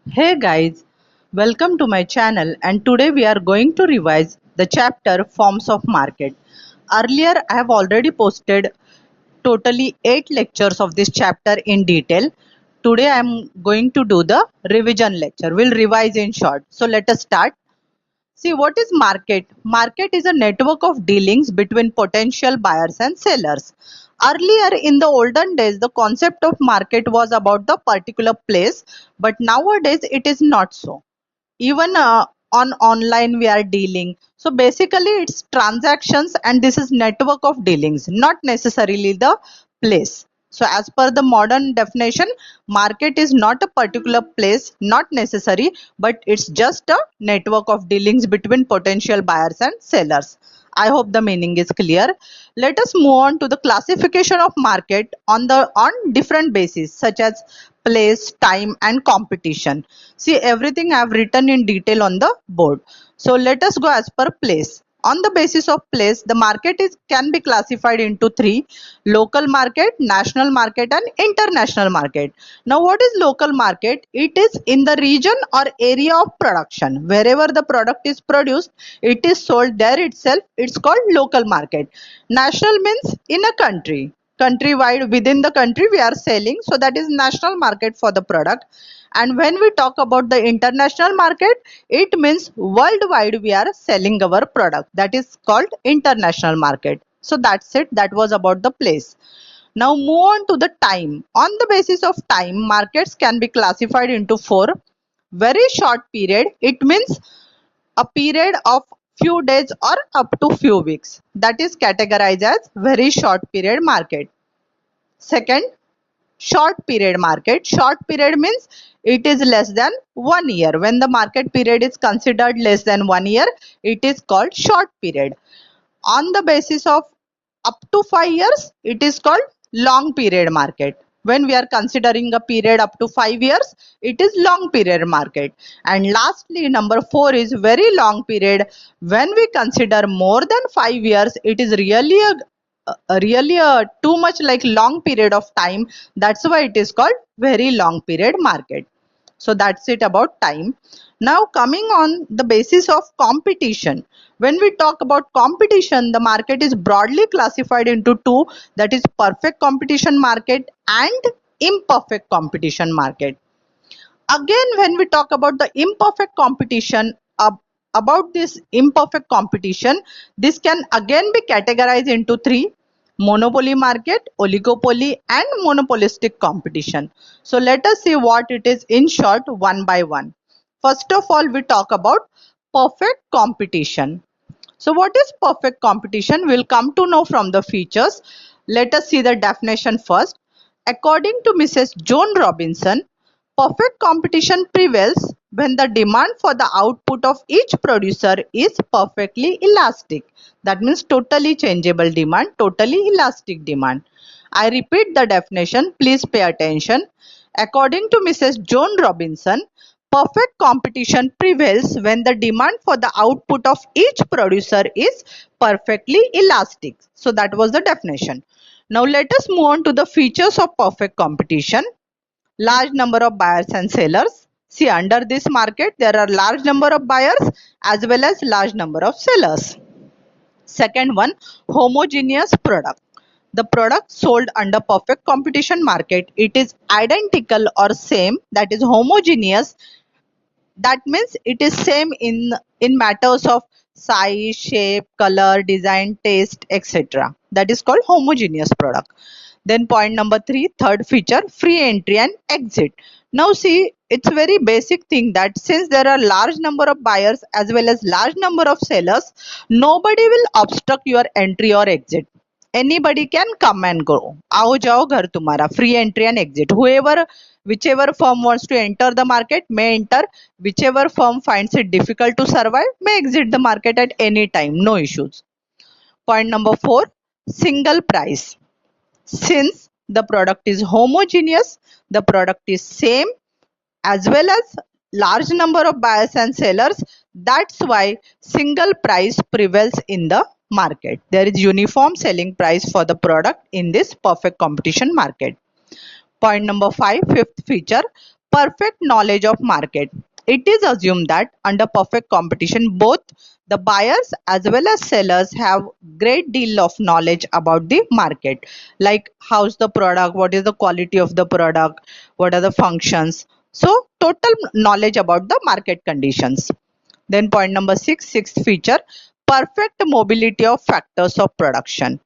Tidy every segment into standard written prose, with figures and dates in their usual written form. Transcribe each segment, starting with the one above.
Hey guys, welcome to my channel and today we are going to revise the chapter Forms of Market. Earlier I have already posted totally 8 lectures of this chapter in detail. Today I am going to do the revision lecture. We'll revise in short. So let us start. See, what is market? Market is a network of dealings between potential buyers and sellers. Earlier in the olden days, the concept of market was about the particular place, but nowadays it is not so. Even on online we are dealing. So basically it's transactions and this is network of dealings, not necessarily the place. So as per the modern definition, market is not a particular place, not necessary, but it's just a network of dealings between potential buyers and sellers. I hope the meaning is clear. Let us move on to the classification of market on different bases such as place, time and competition. See, everything I have written in detail on the board. So let us go as per place. On the basis of place, the market can be classified into three: local market, national market and international market. Now what is local market? It is in the region or area of production. Wherever the product is produced, it is sold there itself. It's called local market. National means in a country. Countrywide, within the country we are selling, so that is national market for the product. And when we talk about the international market, it means worldwide we are selling our product. That is called international market. So that's it. That was about the place. Now move on to the time. On the basis of time, markets can be classified into four. Very short period. It means a period of few days or up to few weeks. That is categorized as very short period market. Second, short period market. Short period means it is less than 1 year. When the market period is considered less than 1 year, it is called short period. On the basis of up to 5 years, it is called long period market. When we are considering a period up to 5 years, it is long period market. And lastly, number four is very long period. When we consider more than 5 years, it is really a too much like long period of time. That's why it is called very long period market. So that's it about time. Now coming on the basis of competition. When we talk about competition, the market is broadly classified into two, that is perfect competition market and imperfect competition market. Again, when we talk about the imperfect competition, about this imperfect competition, this can again be categorized into three: monopoly market, oligopoly and monopolistic competition. So let us see what it is in short one by one. First of all, we talk about perfect competition. So what is perfect competition? We'll come to know from the features. Let us see the definition first. According to Mrs. Joan Robinson, perfect competition prevails when the demand for the output of each producer is perfectly elastic. That means totally changeable demand, totally elastic demand. I repeat the definition, please pay attention. According to Mrs. Joan Robinson, perfect competition prevails when the demand for the output of each producer is perfectly elastic. So that was the definition. Now let us move on to the features of perfect competition. Large number of buyers and sellers. See, under this market there are large number of buyers as well as large number of sellers. Second one, homogeneous product. The product sold under perfect competition market, it is identical or same, that is homogeneous. That means it is same in matters of size, shape, color, design, taste, etc. That is called homogeneous product. Then point number three, third feature, free entry and exit. Now see, it's a very basic thing that since there are large number of buyers as well as large number of sellers, nobody will obstruct your entry or exit. Anybody can come and go. Aao jao ghar tumhara. Free entry and exit. Whichever firm wants to enter the market may enter. Whichever firm finds it difficult to survive may exit the market at any time. No issues. Point number four, single price. Since the product is homogeneous, the product is same as well as large number of buyers and sellers, that's why single price prevails in the market. There is uniform selling price for the product in this perfect competition market. Point number five, fifth feature, Perfect knowledge of market. It is assumed that under perfect competition, both the buyers as well as sellers have great deal of knowledge about the market, like how's the product, what is the quality of the product, what are the functions. So total knowledge about the market conditions. Then point number six, sixth feature, perfect mobility of factors of production.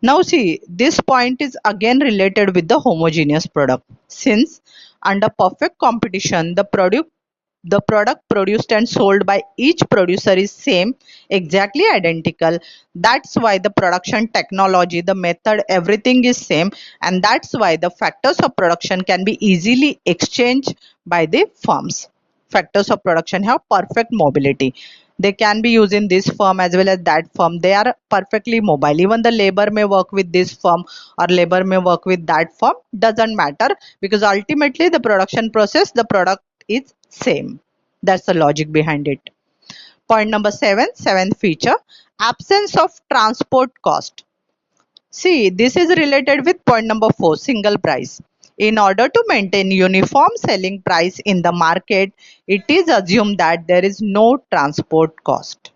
Now see, this point is again related with the homogeneous product. Since under perfect competition, the product produced and sold by each producer is same, exactly identical. That's why the production technology, the method, everything is same, and that's why the factors of production can be easily exchanged by the firms. Factors of production have perfect mobility. They can be used in this firm as well as that firm. They are perfectly mobile. Even the labor may work with this firm or labor may work with that firm, doesn't matter, because ultimately the production process, the product is same. That's the logic behind it. Point number seven, seventh feature, absence of transport cost. See, this is related with point number four, single price. In order to maintain uniform selling price in the market, it is assumed that there is no transport cost.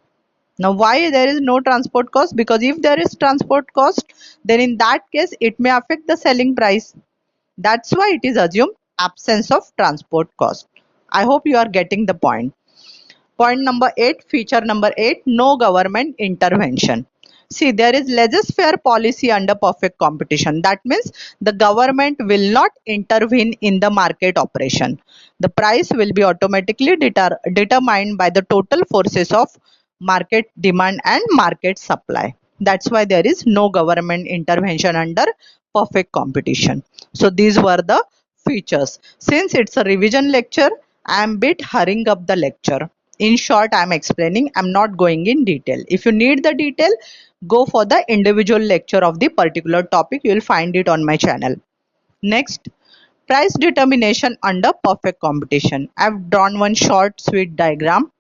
Now, why there is no transport cost? Because if there is transport cost, then in that case, it may affect the selling price. That's why it is assumed absence of transport cost. I hope you are getting the point. Point number 8, feature number 8, no government intervention. See, there is laissez-faire policy under perfect competition. That means the government will not intervene in the market operation. The price will be automatically determined by the total forces of market demand and market supply. That's why there is no government intervention under perfect competition. So these were the features. Since it's a revision lecture, I am bit hurrying up the lecture. In short, I am explaining, I am not going in detail. If you need the detail, go for the individual lecture of the particular topic. You will find it on my channel. Next, price determination under perfect competition. I have drawn one short sweet diagram,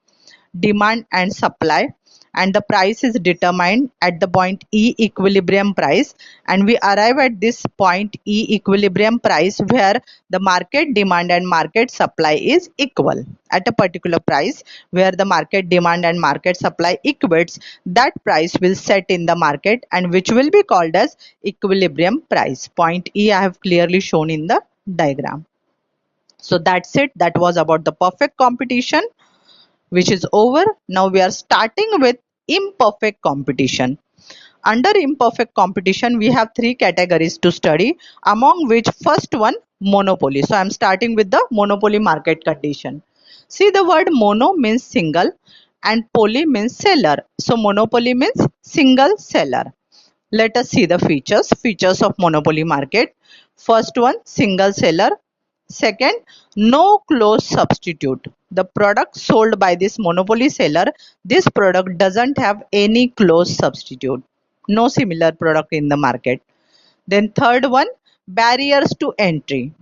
demand and supply, and the price is determined at the point E, equilibrium price, and we arrive at this point E, equilibrium price, where the market demand and market supply is equal. At a particular price where the market demand and market supply equates, that price will set in the market and which will be called as equilibrium price. Point E I have clearly shown in the diagram. So that's it. That was about the perfect competition, which is over. Now we are starting with imperfect competition. Under imperfect competition, we have three categories to study, among which first one, monopoly. So I am starting with the monopoly market condition. See, the word mono means single and poly means seller. So monopoly means single seller. Let us see the features. Features of monopoly market. First one, single seller. Second, no close substitute. The product sold by this monopoly seller, this product doesn't have any close substitute. No similar product in the market. Then third one, barriers to entry.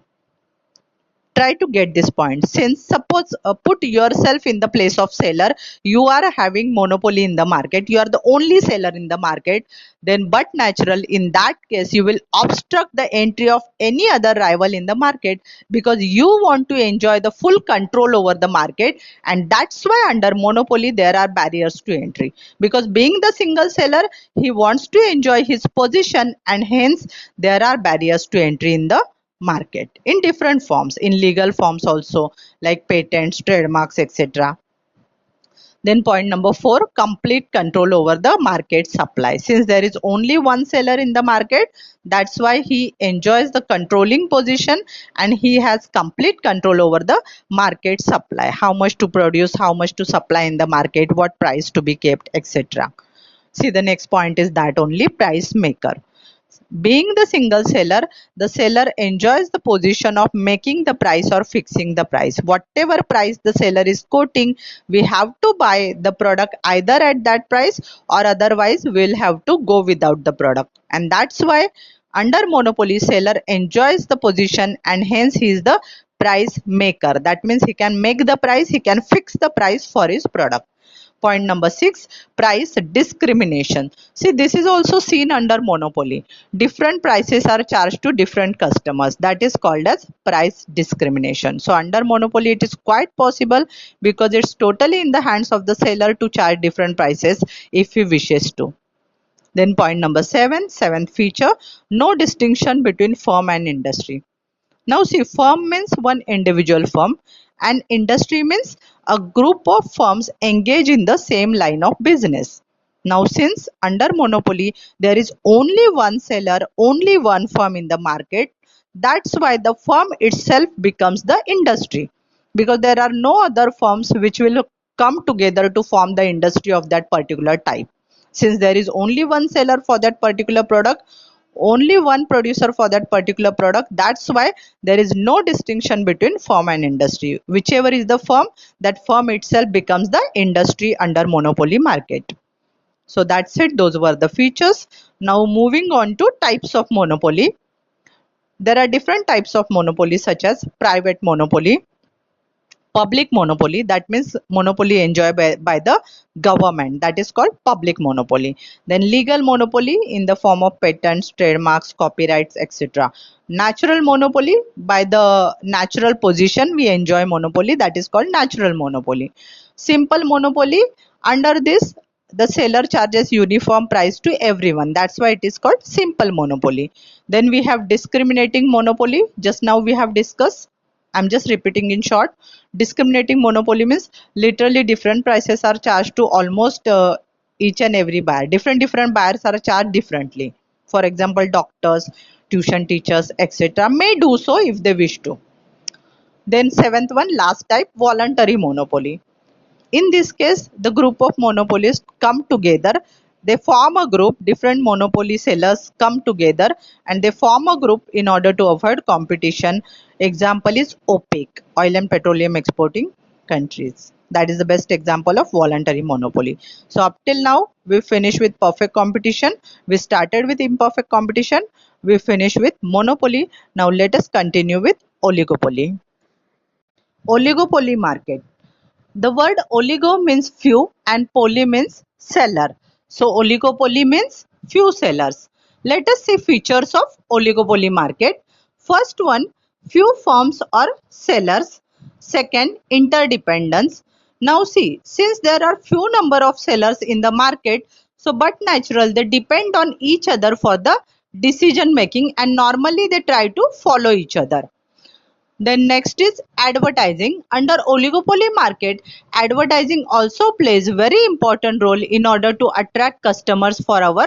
Try to get this point. Since suppose put yourself in the place of seller, you are having monopoly in the market, you are the only seller in the market, then but natural, in that case you will obstruct the entry of any other rival in the market, because you want to enjoy the full control over the market, and that's why under monopoly there are barriers to entry, because being the single seller, he wants to enjoy his position, and hence there are barriers to entry in the market in different forms, in legal forms also, like patents, trademarks, etc. Then point number 4, complete control over the market supply. Since there is only one seller in the market, that's why he enjoys the controlling position and he has complete control over the market supply. How much to produce, how much to supply in the market, what price to be kept, etc. See, the next point is that only price maker. Being the single seller, the seller enjoys the position of making the price or fixing the price. Whatever price the seller is quoting, we have to buy the product either at that price, or otherwise we'll have to go without the product. And that's why under monopoly, seller enjoys the position and hence he is the price maker. That means he can make the price, he can fix the price for his product. Point number 6, price discrimination. See, this is also seen under monopoly. Different prices are charged to different customers. That is called as price discrimination. So under monopoly, it is quite possible because it's totally in the hands of the seller to charge different prices if he wishes to. Then point number 7, seventh feature, no distinction between firm and industry. Now see, firm means one individual firm and industry means a group of firms engaged in the same line of business. Now since under monopoly there is only one seller, only one firm in the market, that's why the firm itself becomes the industry, because there are no other firms which will come together to form the industry of that particular type. Since there is only one seller for that particular product, only one producer for that particular product, that's why there is no distinction between firm and industry. Whichever is the firm, that firm itself becomes the industry under monopoly market. So that's it, those were the features. Now moving on to types of monopoly. There are different types of monopoly such as private monopoly, public monopoly, that means monopoly enjoyed by the government, that is called public monopoly. Then legal monopoly in the form of patents, trademarks, copyrights, etc. Natural monopoly, by the natural position we enjoy monopoly, that is called natural monopoly. Simple monopoly, under this the seller charges uniform price to everyone, that's why it is called simple monopoly. Then we have discriminating monopoly, just now we have discussed, I'm just repeating in short. Discriminating monopoly means literally different prices are charged to almost each and every buyer. Different buyers are charged differently. For example, doctors, tuition teachers, etc. may do so if they wish to. Then seventh one, last type, voluntary monopoly. In this case, the group of monopolists come together. They form a group, different monopoly sellers come together and they form a group in order to avoid competition. Example is OPEC, oil and petroleum exporting countries. That is the best example of voluntary monopoly. So up till now, we finished with perfect competition. We started with imperfect competition. We finished with monopoly. Now let us continue with oligopoly. Oligopoly market. The word oligo means few and poly means seller. So oligopoly means few sellers. Let us see features of oligopoly market. First one, few firms or sellers. Second, interdependence. Now see, since there are few number of sellers in the market, so but natural they depend on each other for the decision making and normally they try to follow each other. Then next is advertising. Under oligopoly market, advertising also plays very important role in order to attract customers for our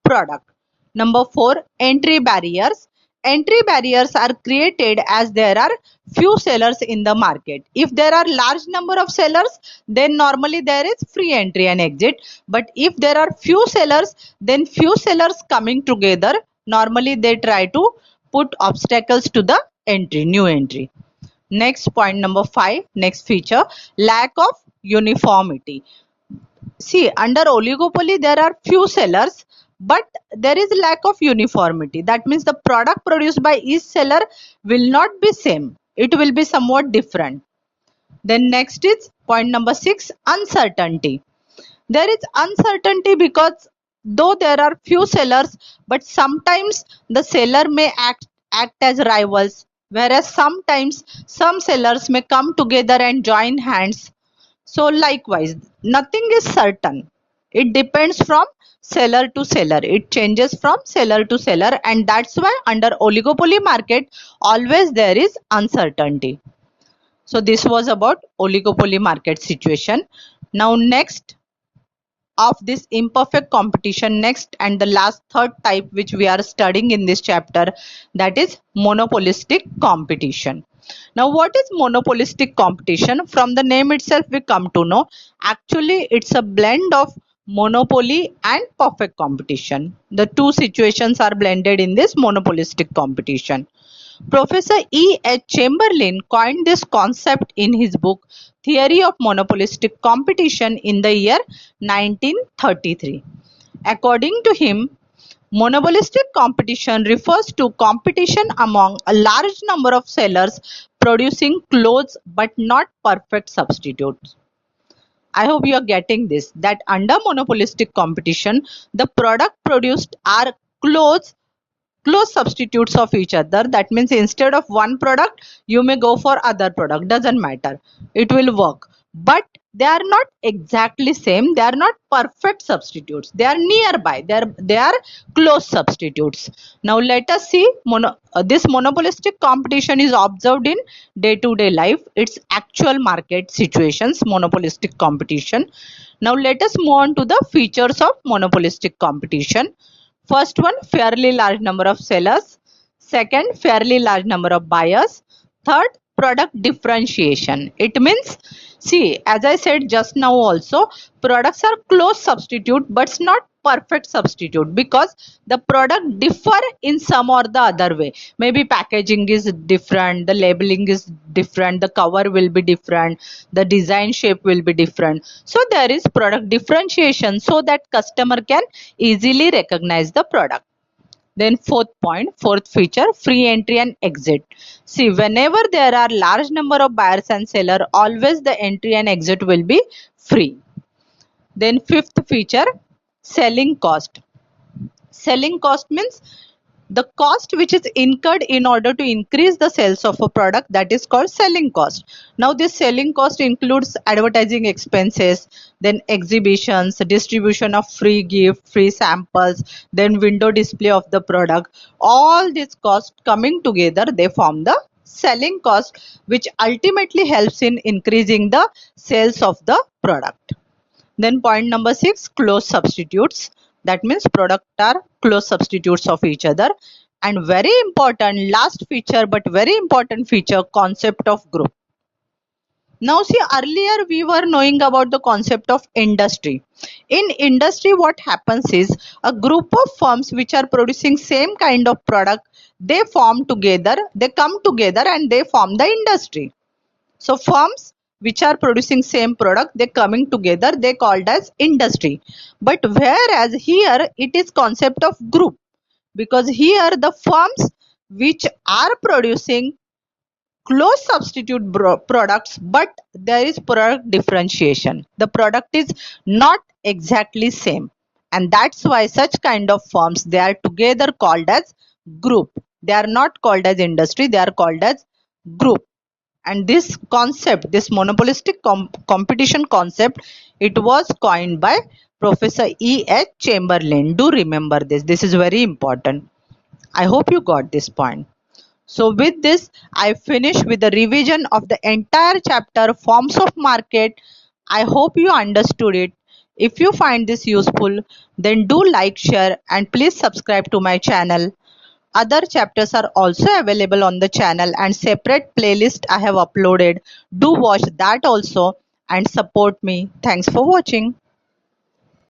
product. Number 4, entry barriers. Entry barriers are created as there are few sellers in the market. If there are large number of sellers, then normally there is free entry and exit. But if there are few sellers, then few sellers coming together, normally they try to put obstacles to the entry, new entry. Next point number 5, next feature, lack of uniformity. See, under oligopoly there are few sellers but there is lack of uniformity. That means the product produced by each seller will not be same. It will be somewhat different. Then next is point number 6, uncertainty. There is uncertainty because though there are few sellers, but sometimes the seller may act as rivals, whereas sometimes some sellers may come together and join hands. So likewise, nothing is certain. It depends from seller to seller. It changes from seller to seller, and that's why under oligopoly market always there is uncertainty. So this was about oligopoly market situation. Now next of this imperfect competition, next and the last third type which we are studying in this chapter, that is monopolistic competition. Now what is monopolistic competition? From the name itself we come to know actually it's a blend of monopoly and perfect competition. The two situations are blended in this monopolistic competition. Professor E. H. Chamberlain coined this concept in his book Theory of Monopolistic Competition in the year 1933. According to him, monopolistic competition refers to competition among a large number of sellers producing close but not perfect substitutes. I hope you are getting this, that under monopolistic competition, the product produced are close close substitutes of each other. That means instead of one product, you may go for other product. Doesn't matter. It will work. But they are not exactly same. They are not perfect substitutes. They are nearby. They are close substitutes. Now let us see this monopolistic competition is observed in day-to-day life. It's actual market situations, monopolistic competition. Now let us move on to the features of monopolistic competition. First one, fairly large number of sellers. Second, fairly large number of buyers. Third, product differentiation. It means, see, as I said just now also, products are close substitute but not perfect substitute, because the product differ in some or the other way. Maybe packaging is different, the labeling is different, the cover will be different, the design shape will be different. So there is product differentiation so that customer can easily recognize the product. Then fourth point, fourth feature, free entry and exit. See, whenever there are large number of buyers and seller, always the entry and exit will be free. Then fifth feature, selling cost. Selling cost means the cost which is incurred in order to increase the sales of a product, that is called selling cost. Now this selling cost includes advertising expenses, then exhibitions, distribution of free gift, free samples, then window display of the product. All these costs coming together, they form the selling cost, which ultimately helps in increasing the sales of the product. Then point number 6, close substitutes. That means product are close substitutes of each other. And very important, last feature but very important feature, concept of group. Now see, earlier we were knowing about the concept of industry. In industry, what happens is a group of firms which are producing same kind of product, they form together, they come together and they form the industry. So firms which are producing same product, they coming together, they called as industry. But whereas here it is concept of group, because here the firms which are producing close substitute products, but there is product differentiation. The product is not exactly same, and that's why such kind of firms, they are together called as group. They are not called as industry, they are called as group. And this concept, this monopolistic competition concept, it was coined by Professor E.H. Chamberlain. Do remember this. This is very important. I hope you got this point. So with this, I finish with the revision of the entire chapter, Forms of Market. I hope you understood it. If you find this useful, then do like, share, and please subscribe to my channel. Other chapters are also available on the channel, and separate playlist I have uploaded. Do watch that also and support me. Thanks for watching.